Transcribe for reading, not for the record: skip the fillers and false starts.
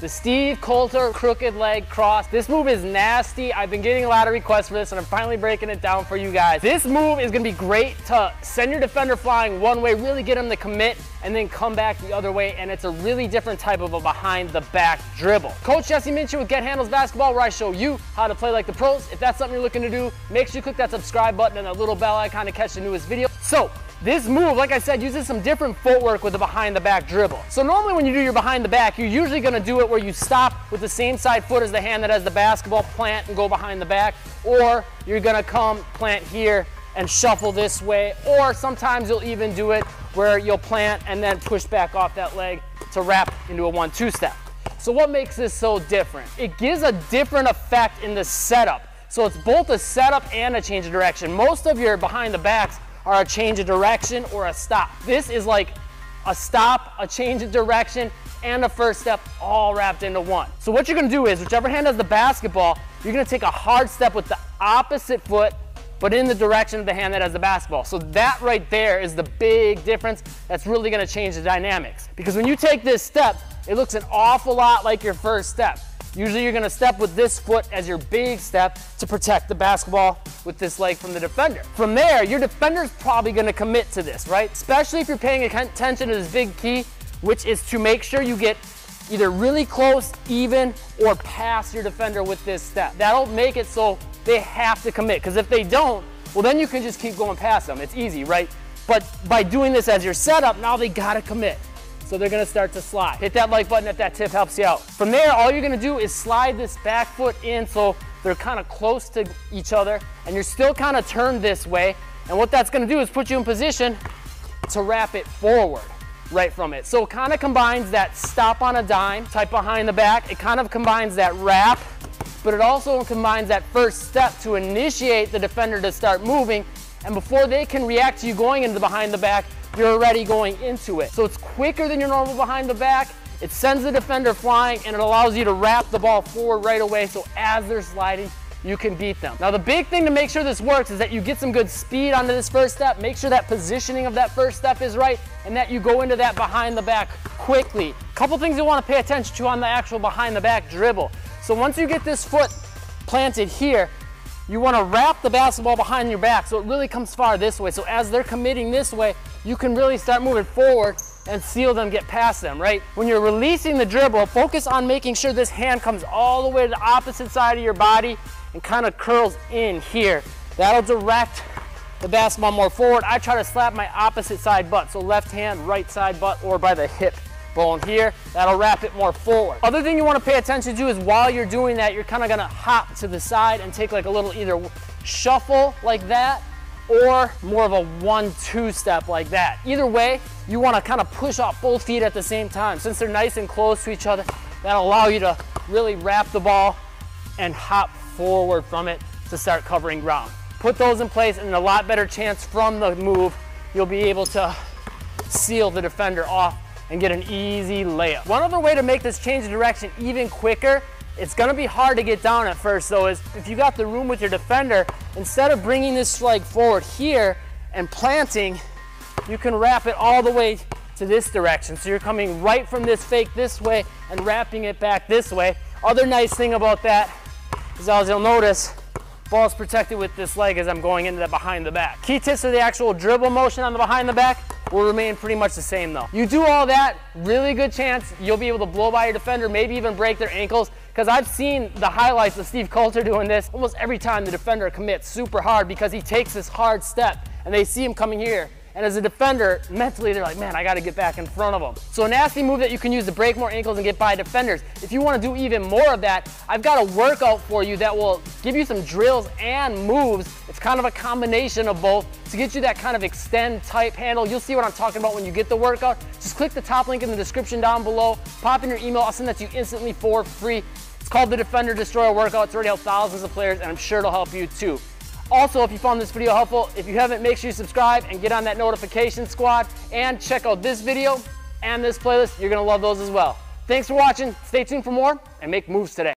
the Steve Coulter crooked leg cross. This move is nasty. I've been getting a lot of requests for this, and I'm finally breaking it down for you guys. This move is gonna be great to send your defender flying one way, really get him to commit, and then come back the other way, and it's a really different type of a behind the back dribble. Coach Jesse Minshew with Get Handles Basketball, where I show you how to play like the pros. If that's something you're looking to do, make sure you click that subscribe button and that little bell icon to catch the newest video. So this move, like I said, uses some different footwork with the behind the back dribble. So normally when you do your behind the back, you're usually gonna do it where you stop with the same side foot as the hand that has the basketball, plant and go behind the back, or you're gonna come plant here and shuffle this way, or sometimes you'll even do it where you'll plant and then push back off that leg to wrap into a 1-2 step. So what makes this so different? It gives a different effect in the setup. So it's both a setup and a change of direction. Most of your behind the backs are a change of direction or a stop. This is like a stop, a change of direction, and a first step all wrapped into one. So what you're gonna do is, whichever hand has the basketball, you're gonna take a hard step with the opposite foot, but in the direction of the hand that has the basketball. So that right there is the big difference that's really gonna change the dynamics. Because when you take this step, it looks an awful lot like your first step. Usually you're gonna step with this foot as your big step to protect the basketball with this leg from the defender. From there, your defender's probably gonna commit to this, right? Especially if you're paying attention to this big key, which is to make sure you get either really close, even, or past your defender with this step. That'll make it so they have to commit, because if they don't, well then you can just keep going past them. It's easy, right? But by doing this as your setup, now they gotta commit. So they're gonna start to slide. Hit that like button if that tip helps you out. From there, all you're gonna do is slide this back foot in so they're kind of close to each other, and you're still kind of turned this way. And what that's gonna do is put you in position to wrap it forward right from it. So it kind of combines that stop on a dime type behind the back. It kind of combines that wrap, but it also combines that first step to initiate the defender to start moving. And before they can react to you going into the behind the back, you're already going into it. So it's quicker than your normal behind the back. It sends the defender flying, and it allows you to wrap the ball forward right away, so as they're sliding, you can beat them. Now the big thing to make sure this works is that you get some good speed onto this first step, make sure that positioning of that first step is right, and that you go into that behind the back quickly. Couple things you want to pay attention to on the actual behind the back dribble. So once you get this foot planted here, you want to wrap the basketball behind your back so it really comes far this way. So as they're committing this way, you can really start moving forward and seal them, get past them, right? When you're releasing the dribble, focus on making sure this hand comes all the way to the opposite side of your body and kind of curls in here. That'll direct the basketball more forward. I try to slap my opposite side butt, so left hand, right side butt, or by the hip bone here. That'll wrap it more forward. Other thing you want to pay attention to is while you're doing that, you're kind of gonna hop to the side and take like a little either shuffle like that, or more of a 1-2 step like that. Either way, you want to kind of push off both feet at the same time. Since they're nice and close to each other, that'll allow you to really wrap the ball and hop forward from it to start covering ground. Put those in place, and a lot better chance from the move, you'll be able to seal the defender off and get an easy layup. One other way to make this change of direction even quicker, it's gonna be hard to get down at first though, is if you got the room with your defender, instead of bringing this leg forward here and planting, you can wrap it all the way to this direction. So you're coming right from this fake this way and wrapping it back this way. Other nice thing about that is, as you'll notice, ball's protected with this leg as I'm going into the behind the back. Key tips for the actual dribble motion on the behind the back will remain pretty much the same though. You do all that, really good chance you'll be able to blow by your defender, maybe even break their ankles, because I've seen the highlights of Steve Coulter doing this almost every time the defender commits super hard, because he takes this hard step and they see him coming here. And as a defender, mentally they're like, man, I gotta get back in front of them. So a nasty move that you can use to break more ankles and get by defenders. If you wanna do even more of that, I've got a workout for you that will give you some drills and moves. It's kind of a combination of both to get you that kind of extend type handle. You'll see what I'm talking about when you get the workout. Just click the top link in the description down below, pop in your email, I'll send that to you instantly for free. It's called the Defender Destroyer Workout. It's already helped thousands of players, and I'm sure it'll help you too. Also, if you found this video helpful, if you haven't, make sure you subscribe and get on that notification squad, and check out this video and this playlist. You're gonna love those as well. Thanks for watching. Stay tuned for more and make moves today.